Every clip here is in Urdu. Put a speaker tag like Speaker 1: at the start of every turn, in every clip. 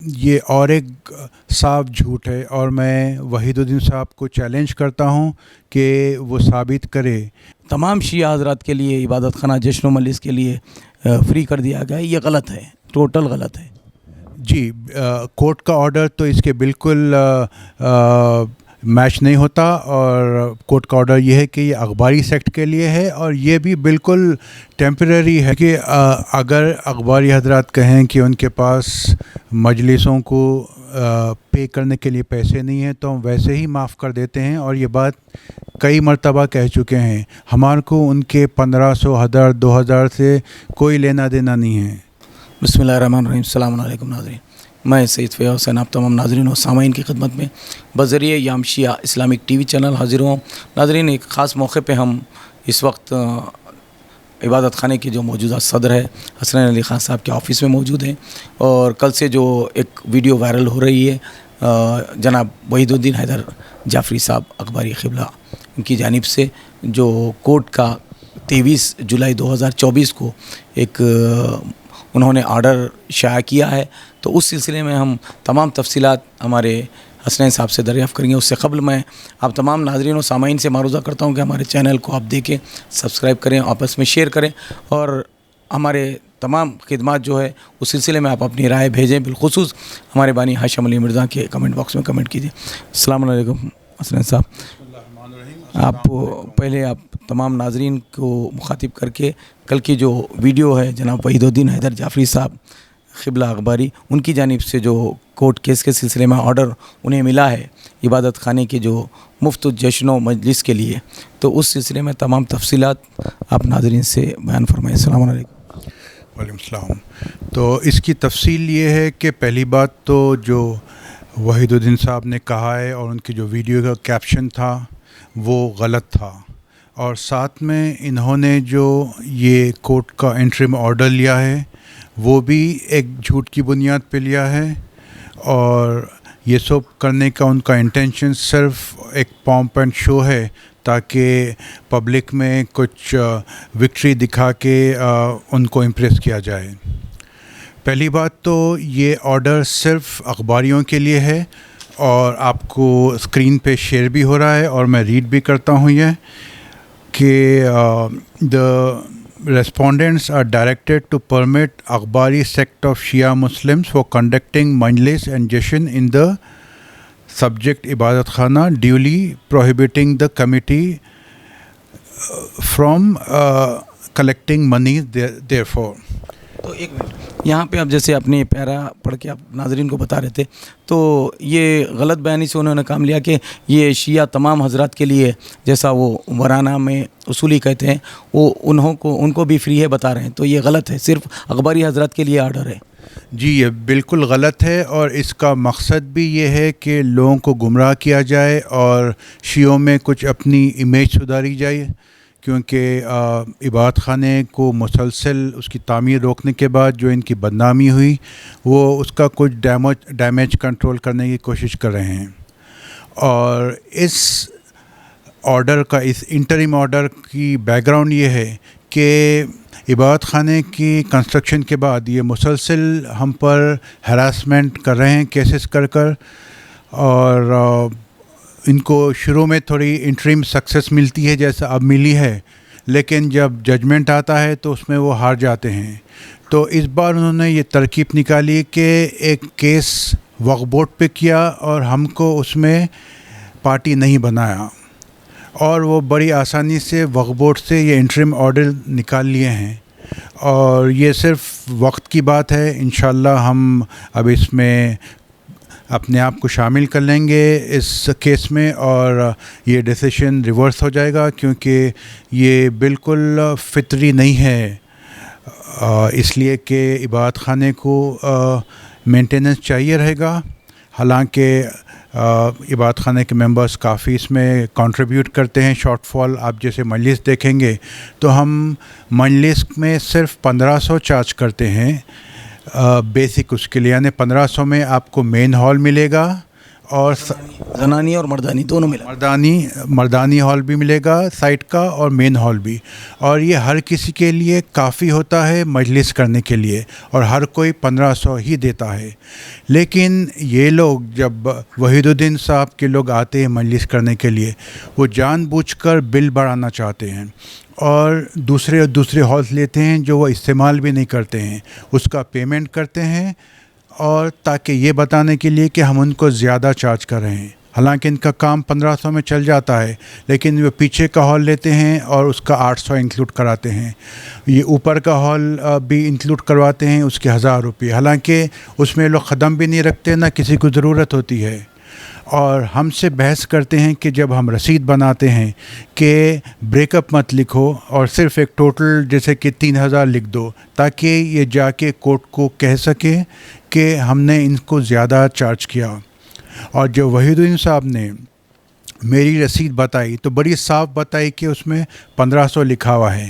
Speaker 1: یہ اور ایک صاف جھوٹ ہے، اور میں وحید الدین صاحب کو چیلنج کرتا ہوں کہ وہ ثابت کرے۔
Speaker 2: تمام شیعہ حضرات کے لیے عبادت خانہ جشن و مجلس کے لیے فری کر دیا گیا ہے، یہ غلط ہے، ٹوٹل غلط ہے۔
Speaker 1: جی، کورٹ کا آرڈر تو اس کے بالکل میچ نہیں ہوتا، اور کورٹ کا آرڈر یہ ہے کہ یہ اخباری سیکٹ کے لیے ہے، اور یہ بھی بالکل ٹیمپریری ہے کہ اگر اخباری حضرات کہیں کہ ان کے پاس مجلسوں کو پے کرنے کے لیے پیسے نہیں ہیں تو ہم ویسے ہی معاف کر دیتے ہیں، اور یہ بات کئی مرتبہ کہہ چکے ہیں۔ ہمارے کو ان کے 1500 1000 2000 سے کوئی لینا دینا نہیں ہے۔
Speaker 2: بسم اللہ الرحمن الرحیم۔ السلام علیکم ناظرین، میں سید فیاض حسین آپ تمام ناظرین و سامعین کی خدمت میں بذریعہ یام شیعہ اسلامک ٹی وی چینل حاضر ہوں۔ ناظرین، ایک خاص موقع پہ ہم اس وقت عبادت خانے کے جو موجودہ صدر ہے حسنین علی خان صاحب کے آفس میں موجود ہیں، اور کل سے جو ایک ویڈیو وائرل ہو رہی ہے جناب وحید الدین حیدر جعفری صاحب اخباری قبلہ ان کی جانب سے، جو کورٹ کا 23 جولائی 2024 کو ایک انہوں نے آرڈر شائع کیا ہے، تو اس سلسلے میں ہم تمام تفصیلات ہمارے حسنین صاحب سے دریافت کریں گے۔ اس سے قبل میں آپ تمام ناظرین و سامعین سے معروضہ کرتا ہوں کہ ہمارے چینل کو آپ دیکھیں، سبسکرائب کریں، آپس میں شیئر کریں، اور ہمارے تمام خدمات جو ہے اس سلسلے میں آپ اپنی رائے بھیجیں، بالخصوص ہمارے بانی ہاشم علی مرزا کے کمنٹ باکس میں کمنٹ کیجیے۔ السلام علیکم حسنین صاحب، آپ پہلے آپ تمام ناظرین کو مخاطب کر کے کل کی جو ویڈیو ہے جناب وحید الدین حیدر جعفری صاحب قبلہ اخباری ان کی جانب سے جو کورٹ کیس کے سلسلے میں آرڈر انہیں ملا ہے عبادت خانے کے جو مفت جشن و مجلس کے لیے، تو اس سلسلے میں تمام تفصیلات آپ ناظرین سے بیان فرمائیں۔ السلام علیکم۔
Speaker 1: وعلیکم السلام۔ تو اس کی تفصیل یہ ہے کہ پہلی بات تو جو وحید الدین صاحب نے کہا ہے اور ان کی جو ویڈیو کا کیپشن تھا وہ غلط تھا، اور ساتھ میں انہوں نے جو یہ کورٹ کا انٹرم آرڈر لیا ہے وہ بھی ایک جھوٹ کی بنیاد پہ لیا ہے، اور یہ سب کرنے کا ان کا انٹینشن صرف ایک پامپ اینڈ شو ہے تاکہ پبلک میں کچھ وکٹری دکھا کے ان کو امپریس کیا جائے۔ پہلی بات تو یہ آرڈر صرف اخباریوں کے لیے ہے، اور آپ کو اسکرین پہ شیئر بھی ہو رہا ہے اور میں ریڈ بھی کرتا ہوں یہ کہ the respondents are directed to permit Akhbari sect of Shia Muslims for conducting Majlis and Jashan in the subject Ibadat Khana, duly prohibiting the committee from collecting money therefore.
Speaker 2: تو ایک منٹ، یہاں پہ اب جیسے اپنی پیرا پڑھ کے آپ ناظرین کو بتا رہے تھے، تو یہ غلط بیانی سے انہوں نے کام لیا کہ یہ شیعہ تمام حضرات کے لیے، جیسا وہ ورانہ میں اصولی کہتے ہیں، وہ ان کو بھی فری ہے بتا رہے ہیں، تو یہ غلط ہے، صرف اخباری حضرات کے لیے آرڈر ہے۔
Speaker 1: جی، یہ بالکل غلط ہے، اور اس کا مقصد بھی یہ ہے کہ لوگوں کو گمراہ کیا جائے اور شیعوں میں کچھ اپنی امیج سدھاری جائے، کیونکہ عبادت خانے کو مسلسل اس کی تعمیر روکنے کے بعد جو ان کی بدنامی ہوئی، وہ اس کا کچھ ڈیمیج کنٹرول کرنے کی کوشش کر رہے ہیں۔ اور اس آرڈر کا، اس انٹرم آرڈر کی بیک گراؤنڈ یہ ہے کہ عبادت خانے کی کنسٹرکشن کے بعد یہ مسلسل ہم پر ہراسمنٹ کر رہے ہیں کیسز کر، اور ان کو شروع میں تھوڑی انٹرم سکسیس ملتی ہے جیسا اب ملی ہے، لیکن جب ججمنٹ آتا ہے تو اس میں وہ ہار جاتے ہیں۔ تو اس بار انہوں نے یہ ترکیب نکالی کہ ایک کیس وقف بورڈ پہ کیا اور ہم کو اس میں پارٹی نہیں بنایا، اور وہ بڑی آسانی سے وقف بورڈ سے یہ انٹرم آرڈر نکال لیے ہیں، اور یہ صرف وقت کی بات ہے۔ انشاءاللہ ہم اب اس میں اپنے آپ کو شامل کر لیں گے اس کیس میں، اور یہ ڈیسیشن ریورس ہو جائے گا، کیونکہ یہ بالکل فطری نہیں ہے، اس لیے کہ عبادت خانے کو مینٹیننس چاہیے رہے گا۔ حالانکہ عبادت خانے کے ممبرز کافی اس میں کنٹریبیوٹ کرتے ہیں، شارٹ فال آپ جیسے مجلس دیکھیں گے تو ہم مجلس میں صرف 1500 چارج کرتے ہیں بیسک اس کے لیے، یعنی 1500 میں آپ کو مین ہال ملے گا اور
Speaker 2: زنانی اور مردانی دونوں ملا.
Speaker 1: مردانی ہال بھی ملے گا سائٹ کا اور مین ہال بھی, اور یہ ہر کسی کے لیے کافی ہوتا ہے مجلس کرنے کے لیے, اور ہر کوئی 1500 ہی دیتا ہے. لیکن یہ لوگ جب وحید الدین صاحب کے لوگ آتے ہیں مجلس کرنے کے لیے, وہ جان بوجھ کر بل بڑھانا چاہتے ہیں اور دوسرے ہالس لیتے ہیں جو وہ استعمال بھی نہیں کرتے ہیں, اس کا پیمنٹ کرتے ہیں, اور تاکہ یہ بتانے کے لیے کہ ہم ان کو زیادہ چارج کر رہے ہیں. حالانکہ ان کا کام 1500 میں چل جاتا ہے, لیکن وہ پیچھے کا ہال لیتے ہیں اور اس کا 800 انکلوڈ کراتے ہیں. یہ اوپر کا ہال بھی انکلوڈ کرواتے ہیں, اس کے 1000 روپے, حالانکہ اس میں لوگ قدم بھی نہیں رکھتے, نہ کسی کو ضرورت ہوتی ہے. اور ہم سے بحث کرتے ہیں کہ جب ہم رسید بناتے ہیں کہ بریک اپ مت لکھو اور صرف ایک ٹوٹل جیسے کہ 3000 لکھ دو, تاکہ یہ جا کے کورٹ کو کہہ سکے کہ ہم نے ان کو زیادہ چارج کیا. اور جو وحید الدین صاحب نے میری رسید بتائی تو بڑی صاف بتائی کہ اس میں 1500 لکھا ہوا ہے,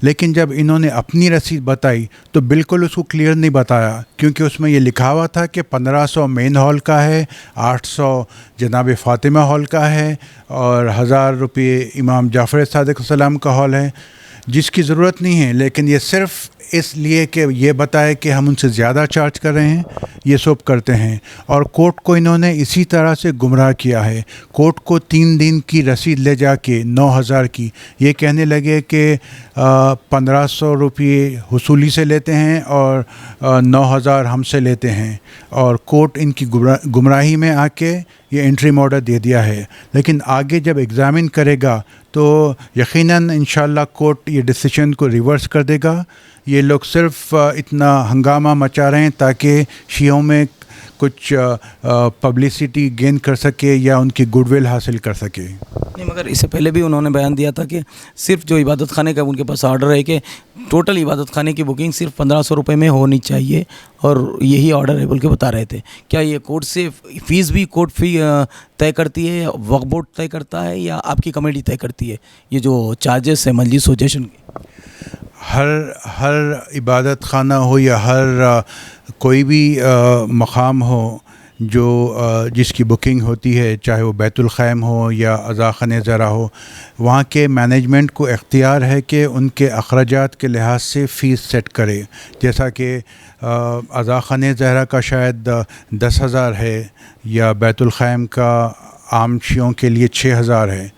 Speaker 1: لیکن جب انہوں نے اپنی رسید بتائی تو بالکل اس کو کلیئر نہیں بتایا, کیونکہ اس میں یہ لکھا ہوا تھا کہ 1500 مین ہال کا ہے, 800 جناب فاطمہ ہال کا ہے, اور 1000 روپے امام جعفر صادق السلام کا ہال ہے, جس کی ضرورت نہیں ہے. لیکن یہ صرف اس لیے کہ یہ بتائے کہ ہم ان سے زیادہ چارج کر رہے ہیں, یہ سب کرتے ہیں. اور کورٹ کو انہوں نے اسی طرح سے گمراہ کیا ہے. کورٹ کو 3 دن کی رسید لے جا کے 9000 کی یہ کہنے لگے کہ 1500 روپے حصولی سے لیتے ہیں اور 9000 ہم سے لیتے ہیں, اور کورٹ ان کی گمراہی میں آ کے یہ انٹریم آرڈر دے دیا ہے. لیکن آگے جب ایگزامن کرے گا تو یقیناً انشاءاللہ کورٹ یہ ڈیسیشن کو ریورس کر دے گا. یہ لوگ صرف اتنا ہنگامہ مچا رہے ہیں تاکہ شیعوں میں کچھ پبلسٹی گین کر سکے یا ان کی گڈ ول حاصل کر سکے.
Speaker 2: نہیں, مگر اس سے پہلے بھی انہوں نے بیان دیا تھا کہ صرف جو عبادت خانے کا ان کے پاس آرڈر ہے کہ ٹوٹل عبادت خانے کی بکنگ صرف 1500 روپے میں ہونی چاہیے, اور یہی آرڈر ہے بول کے بتا رہے تھے. کیا یہ کورٹ سے فیس بھی کورٹ فی طے کرتی ہے, وقف بورڈ طے کرتا ہے, یا آپ کی کمیٹی طے کرتی ہے یہ جو چارجز ہے مجلس و جشن کے؟
Speaker 1: ہر عبادت خانہ ہو یا ہر کوئی بھی مقام ہو جو جس کی بکنگ ہوتی ہے, چاہے وہ بیت الخیم ہو یا عزاخانہ زہرا ہو, وہاں کے مینجمنٹ کو اختیار ہے کہ ان کے اخراجات کے لحاظ سے فیس سیٹ کرے. جیسا کہ عزاخانہ زہرا کا شاید 10,000 ہے, یا بیت الخیم کا عام شیعوں کے لیے 6,000 ہے.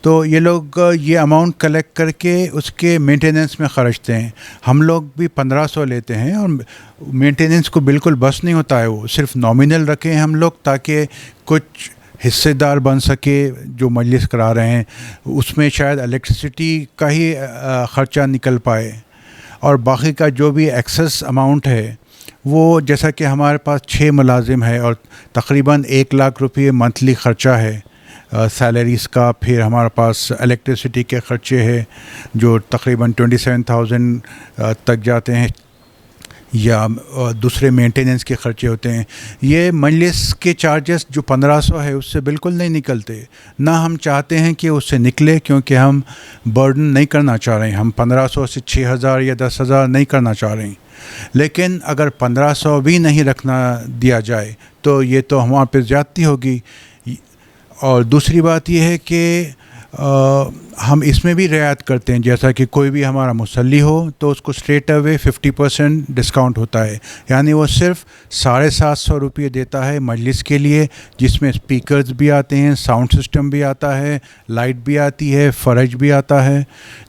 Speaker 1: تو یہ لوگ یہ اماؤنٹ کلیکٹ کر کے اس کے مینٹیننس میں خرچتے ہیں. ہم لوگ بھی 1500 لیتے ہیں, اور مینٹیننس کو بالکل بس نہیں ہوتا ہے, وہ صرف نامنل رکھے ہیں ہم لوگ تاکہ کچھ حصے دار بن سکے جو مجلس کرا رہے ہیں. اس میں شاید الیکٹریسٹی کا ہی خرچہ نکل پائے, اور باقی کا جو بھی ایکسس اماؤنٹ ہے وہ جیسا کہ ہمارے پاس 6 ملازم ہے اور تقریباً 1 لاکھ روپے منتھلی خرچہ ہے سیلریز کا. پھر ہمارے پاس الیکٹریسٹی کے خرچے ہیں جو تقریباً 27,000 تک جاتے ہیں, یا دوسرے مینٹیننس کے خرچے ہوتے ہیں. یہ مجلس کے چارجز جو 1500 ہے اس سے بالکل نہیں نکلتے, نہ ہم چاہتے ہیں کہ اس سے نکلے, کیونکہ ہم برڈن نہیں کرنا چاہ رہے ہیں. ہم 1500 سے 6,000 یا 10,000 نہیں کرنا چاہ رہے ہیں. لیکن اگر 1500 بھی نہیں رکھنا دیا جائے تو یہ تو ہمارے پہ زیادتی ہوگی. اور دوسری بات یہ ہے کہ ہم اس میں بھی رعایت کرتے ہیں, جیسا کہ کوئی بھی ہمارا مصلی ہو تو اس کو اسٹریٹ اوے 50% ڈسکاؤنٹ ہوتا ہے, یعنی وہ صرف 750 روپے دیتا ہے مجلس کے لیے, جس میں اسپیکرز بھی آتے ہیں, ساؤنڈ سسٹم بھی آتا ہے, لائٹ بھی آتی ہے, فرج بھی آتا ہے.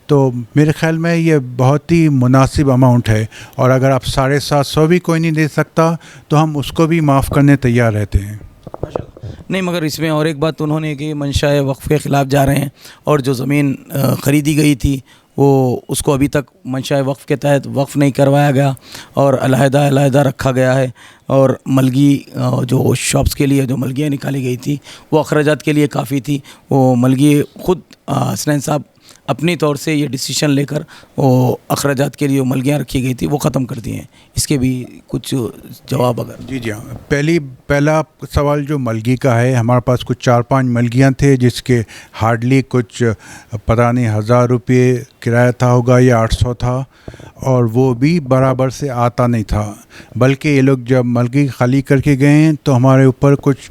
Speaker 1: تو میرے خیال میں یہ بہت ہی مناسب اماؤنٹ ہے, اور اگر آپ 750 بھی کوئی نہیں دے سکتا تو ہم اس کو بھی معاف کرنے تیار رہتے ہیں.
Speaker 2: نہیں, مگر اس میں اور ایک بات انہوں نے کہ منشاء وقف کے خلاف جا رہے ہیں, اور جو زمین خریدی گئی تھی وہ اس کو ابھی تک منشاء وقف کے تحت وقف نہیں کروایا گیا, اور علیحدہ رکھا گیا ہے. اور ملگی جو شاپس کے لیے جو ملگیاں نکالی گئی تھی وہ اخراجات کے لیے کافی تھی. وہ ملگی خود حسنین صاحب اپنی طور سے یہ ڈیسیشن لے کر وہ اخراجات کے لیے ملگیاں رکھی گئی تھی وہ ختم کر دی ہیں. اس کے بھی کچھ جواب اگر؟
Speaker 1: جی ہاں, پہلا سوال جو ملگی کا ہے, ہمارے پاس کچھ 4-5 ملگیاں تھے جس کے ہارڈلی کچھ پتہ نہیں 1000 روپے کرایہ تھا ہوگا یا 800 تھا, اور وہ بھی برابر سے آتا نہیں تھا. بلکہ یہ لوگ جب ملگی خالی کر کے گئے ہیں تو ہمارے اوپر کچھ